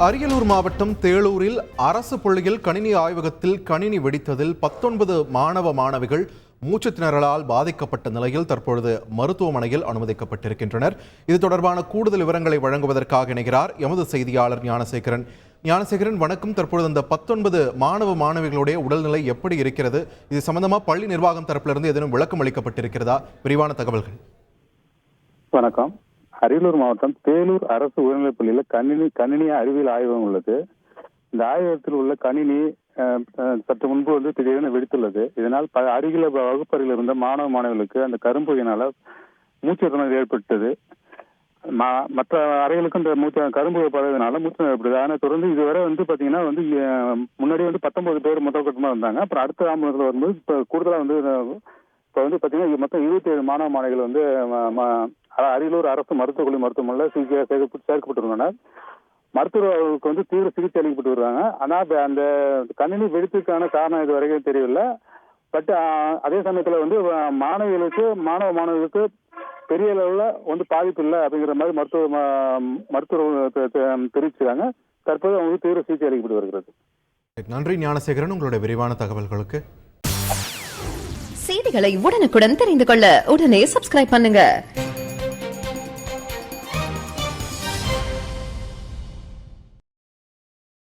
அரியலூர் மாவட்டம் தேளூரில் அரசு பள்ளியில் கணினி ஆய்வகத்தில் கணினி வெடித்ததில் 19 மாணவிகள் மூச்சுத் திணறலால் பாதிக்கப்பட்ட நிலையில் தற்பொழுது மருத்துவமனையில் அனுமதிக்கப்பட்டிருக்கின்றனர். இது தொடர்பான கூடுதல் விவரங்களை வழங்குவதற்காக இணைகிறார் எமது செய்தியாளர் ஞானசேகரன். ஞானசேகரன், வணக்கம். தற்பொழுது அந்த 19 மாணவிகளுடைய உடல்நிலை எப்படி இருக்கிறது? இது சம்பந்தமா பள்ளி நிர்வாகம் தரப்பிலிருந்து ஏதேனும் விளக்கம் அளிக்கப்பட்டிருக்கிறதா? விரிவான தகவல்கள். வணக்கம். அரியலூர் மாவட்டம் தேளூர் அரசு உயர்நிலைப் பள்ளியில் கணினி அறிவியல் ஆய்வகம் உள்ளது. இந்த ஆய்வகத்தில் உள்ள கணினி சற்று முன்பு திடீரென வெடித்துள்ளது. இதனால் அருகில வகுப்பறையில் இருந்த மாணவர்களுக்கு அந்த கரும்புகையினால மூச்சு திணறல் ஏற்பட்டது. மற்ற அறைகளுக்கும் இந்த கரும்புகை பரவதனால மூச்சு ஏற்பட்டது. ஆனால் தொடர்ந்து இதுவரை பாத்தீங்கன்னா முன்னாடி 19 பேர் முதல் கட்டமா இருந்தாங்க. அப்புறம் அடுத்த ஆம்புலன்ஸ்ல வரும்போது இப்ப கூடுதலா பாத்தீங்கன்னா மொத்தம் 27 மாணவிகள் அரியலூர் அரசு மருத்துவக் கல்லூரி மருத்துவமனையில் சேர்க்கப்பட்டிருந்தனர். மருத்துவர்களுக்கு தீவிர சிகிச்சை அளிக்கப்பட்டு வருவாங்க. ஆனால் அந்த கணினி வெடிப்புக்கான காரணம் இதுவரைக்கும் தெரியவில்லை. பட் அதே சமயத்தில் மாணவர்களுக்கு பெரிய அளவில் பாதிப்பு இல்லை அப்படிங்கிற மாதிரி மருத்துவர்கள் தெரிவிச்சிருக்காங்க. தற்போது அவங்களுக்கு தீவிர சிகிச்சை அளிக்கப்பட்டு வருகிறது. நன்றி ஞானசேகரன், உங்களுடைய விரிவான தகவல்களுக்கு. செய்திகளை உடனுக்குடன் தெரிந்து கொள்ள உடனே சப்ஸ்கிரைப் பண்ணுங்க.